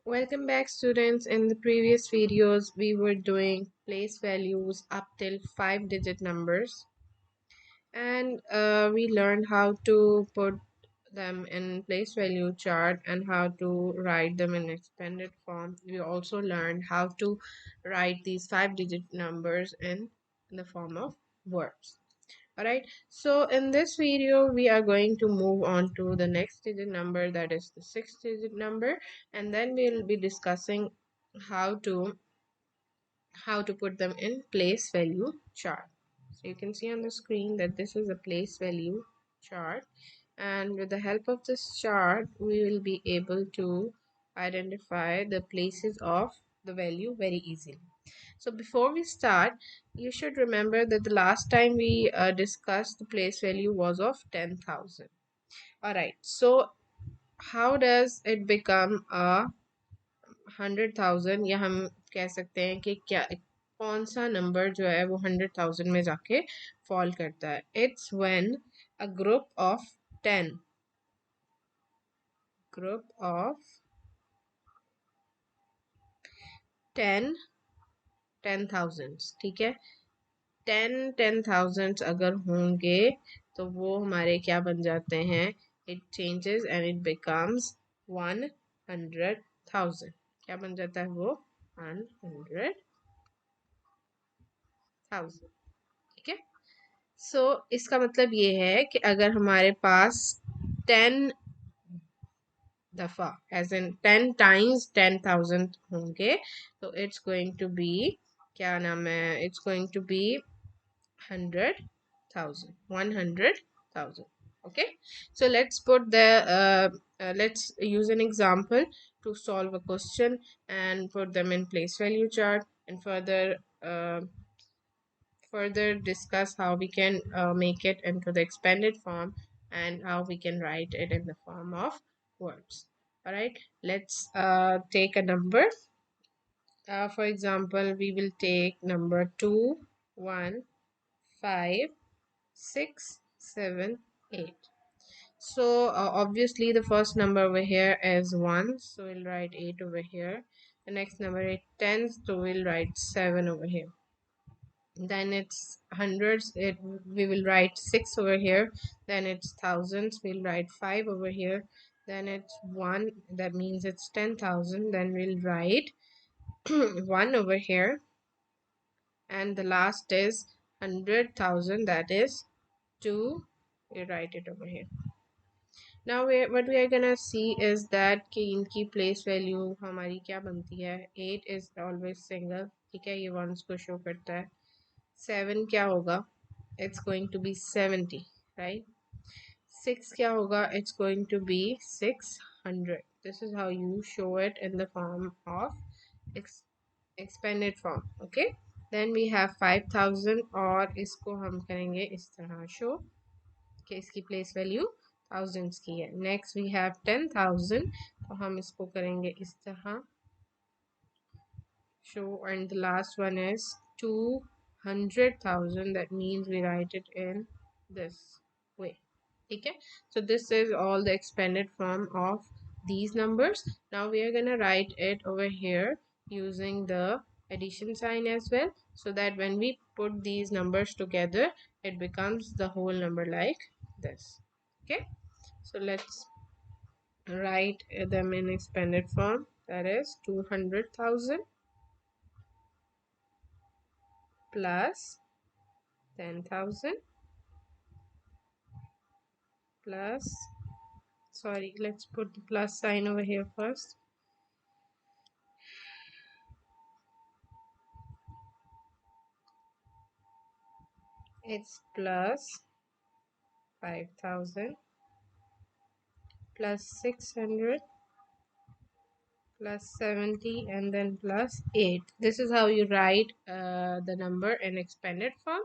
Welcome back, students. In the previous videos, we were doing place values up till 5-digit numbers, and we learned how to put them in place value chart and how to write them in expanded form. We also learned how to write these 5-digit numbers in the form of words. Alright, so in this video we are going to move on to the next digit number, that is the 6-digit number, and then we'll be discussing how to put them in place value chart. So you can see on the screen that this is a place value chart, and with the help of this chart we will be able to identify the places of the value very easily. So before we start, you should remember that the last time we discussed the place value was of 10,000. Alright, so how does it become a 100,000, या हम कह सकते हैं कि क्या कौन सा number जो है वो 100,000 में जाके फॉल करता है. It's when a group of 10 10 10,000, ठीक है, 10,000 अगर होंगे तो वो हमारे क्या बन जाते हैं. It changes and it becomes 100,000. क्या बन जाता है वो 100,000. ठीक है. सो इसका मतलब ये है कि अगर हमारे पास 10 दफा एज इन 10 टाइम्स 10,000 होंगे तो इट्स गोइंग टू बी, क्या नाम है, it's going to be 100,000. Okay, so let's use an example to solve a question and put them in place value chart, and further discuss how we can make it into the expanded form and how we can write it in the form of words. All right, let's take a number. For example, we will take number 2 1 5 6 7 8. So obviously the first number over here is 1, so we'll write 8 over here. The next number is tens, so we'll write 7 over here. Then it's hundreds, we will write 6 over here. Then it's thousands, we'll write 5 over here. Then it's 1, that means it's 10,000, then we'll write 1 over here. And the last is 100,000, that is 2, we write it over here. Now what we are gonna see is that कि इनकी place value हमारी क्या बनती है. 8 is always single, ठीक है, ये ones को show करता है. 7 क्या होगा, it's going to be 70, right? 6 क्या होगा, it's going to be 600. This is how you show it in the form of expanded form. Okay, then we have 5,000, और इसको हम करेंगे इस तरह show कि इसकी place value thousands की है. Next we have 10,000, तो हम इसको करेंगे इस तरह show, and the last one is 200,000, that means we write it in this way. Okay, so this is all the expanded form of these numbers. Now we are gonna write it over here using the addition sign as well, so that when we put these numbers together it becomes the whole number like this. Okay, so let's write them in expanded form, that is 200,000 plus 10,000 plus, sorry, let's put the plus sign over here first. It's plus 5,000 plus 600 plus 70 and then plus 8. This is how you write the number in expanded form,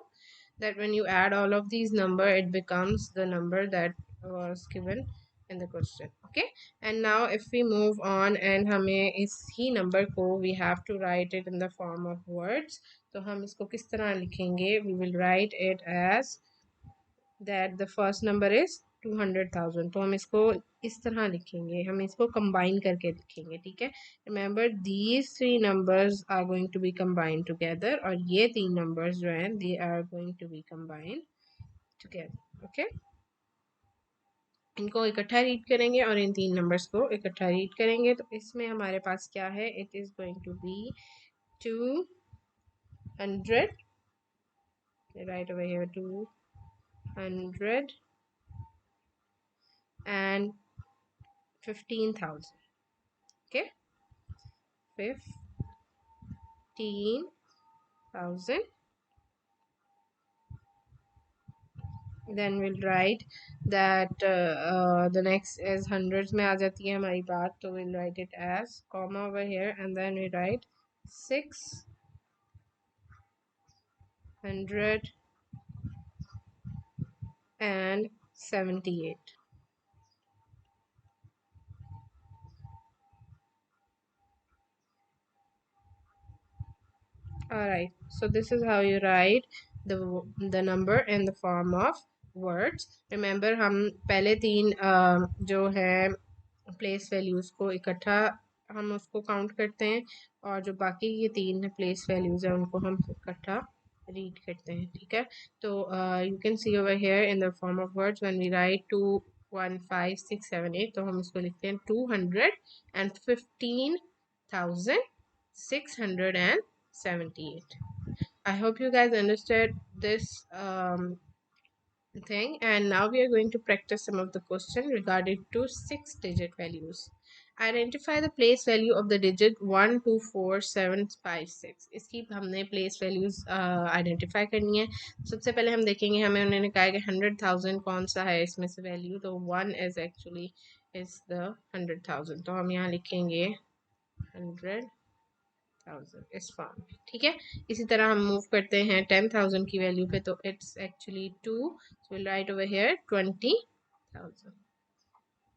that when you add all of these number it becomes the number that was given in the question. Okay, and now if we move on and हमें इसी number को we have to write it in the form of words, तो हम इसको किस तरह लिखेंगे. We will write it as that the first number is 200,000, तो हम इसको इस तरह लिखेंगे, हम इसको कंबाइन करके लिखेंगे, ठीक है। Remember these three numbers are going to be combined together, और ये तीन नंबर्स जो हैं they are going to be combined together, okay. इनको इकट्ठा रीड करेंगे और इन तीन नंबर्स को इकट्ठा रीड करेंगे, तो इसमें हमारे पास क्या है, it is going to be 200, right over here, 200 and 15,000, okay, 15,000. Then we'll write that the next is hundreds में आ जाती है हमारी बात, तो we'll write it as comma over here, and then we write 678. Alright, so this is how you write the number in the form of words. Remember हम पहले तीन जो है प्लेस वैल्यूज़ को इकट्ठा हम उसको काउंट करते हैं, और जो बाकी ये तीन प्लेस वैल्यूज़ हैं उनको हम इकट्ठा रीड करते हैं, ठीक है। तो you can see over here in the form of words when we write 215,678, तो हम इसको लिखते हैं 215,678. I hope you guys understood this thing, and now we are going to practice some of the question regarding to 6-digit values. Identify the place value of the digit 124756. इसकी हमने place values identify करनी है। सबसे पहले हम देखेंगे, हमें उन्होंने कहा कि 100,000 कौन सा है इसमें से वैल्यू, तो 1 is actually is the 100,000, तो हम यहाँ लिखेंगे 100,000 इस फॉर्म में, ठीक है। इसी तरह हम मूव करते हैं 10,000 की वैल्यू पे, तो it's actually 2, so will write over here 20,000,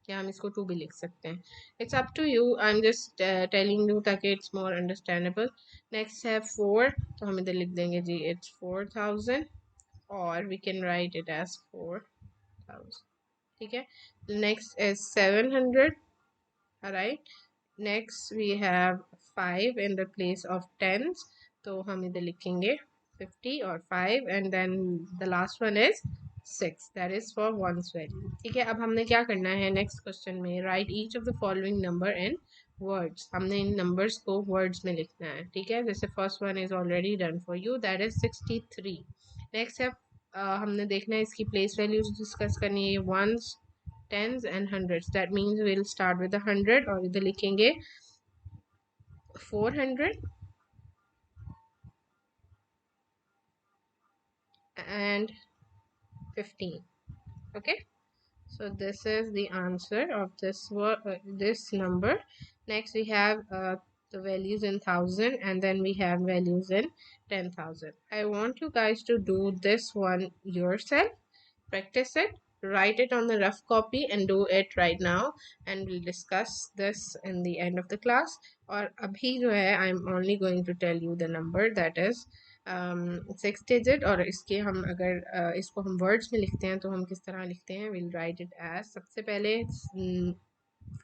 या हम इसको 2 भी लिख सकते हैं, it's up to you, I am just telling you ताकि इट्स मोर अंडरस्टैंडेबल। नेक्स्ट है 4, तो हम इधर लिख देंगे जी इट्स 4,000, और we can write it as 4,000, ठीक है। Next is 700, right. Next we have 5 in the place of tens, तो हम इधर लिखेंगे 50 और 5, and then the last one is 6, that is for ones value, ठीक है। अब हमने क्या करना है नेक्स्ट क्वेश्चन में, write each of the following number in words, हमने इन नंबर्स को वर्ड्स में लिखना है, ठीक है। जैसे first one is already done for you, that is 63। Next है हमने देखना है इसकी प्लेस वैल्यूज डिस्कस करनी है, once, tens and hundreds, that means we'll start with 100 और इधर लिखेंगे 400 and 15, okay. So this is the answer of this this number. Next we have the values in thousand, and then we have values in 10,000. I want you guys to do this one yourself, practice it, write it on the rough copy and do it right now, and we'll discuss this in the end of the class. और अभी जो है I'm only going to tell you the number that is 6 digit, और इसके हम अगर इसको हम words में लिखते हैं तो हम किस तरह लिखते हैं, we'll write it as, सबसे पहले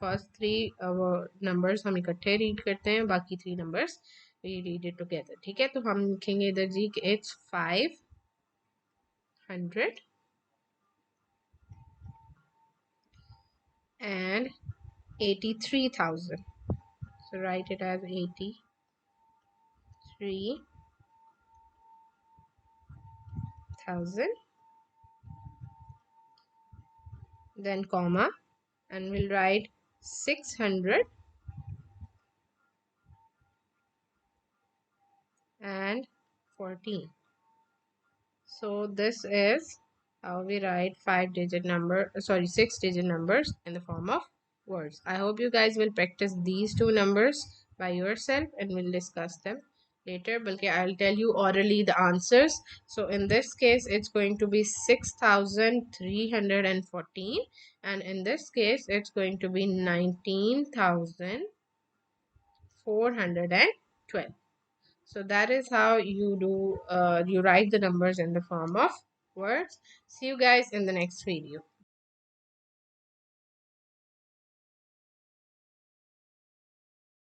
फर्स्ट 3 numbers हम इकट्ठे रीड करते हैं, बाकी 3 numbers we read it together, ठीक है। तो हम लिखेंगे इधर जी कि it's 500 and 83,000. So write it as 83,000, then comma, and we'll write 600 and 14. So this is how we write 6-digit numbers in the form of words. I hope you guys will practice these two numbers by yourself, and we'll discuss them later. But I'll tell you orally the answers. So in this case, it's going to be 6,314, and in this case, it's going to be 19,412. So that is how you do you write the numbers in the form of words. See you guys in the next video.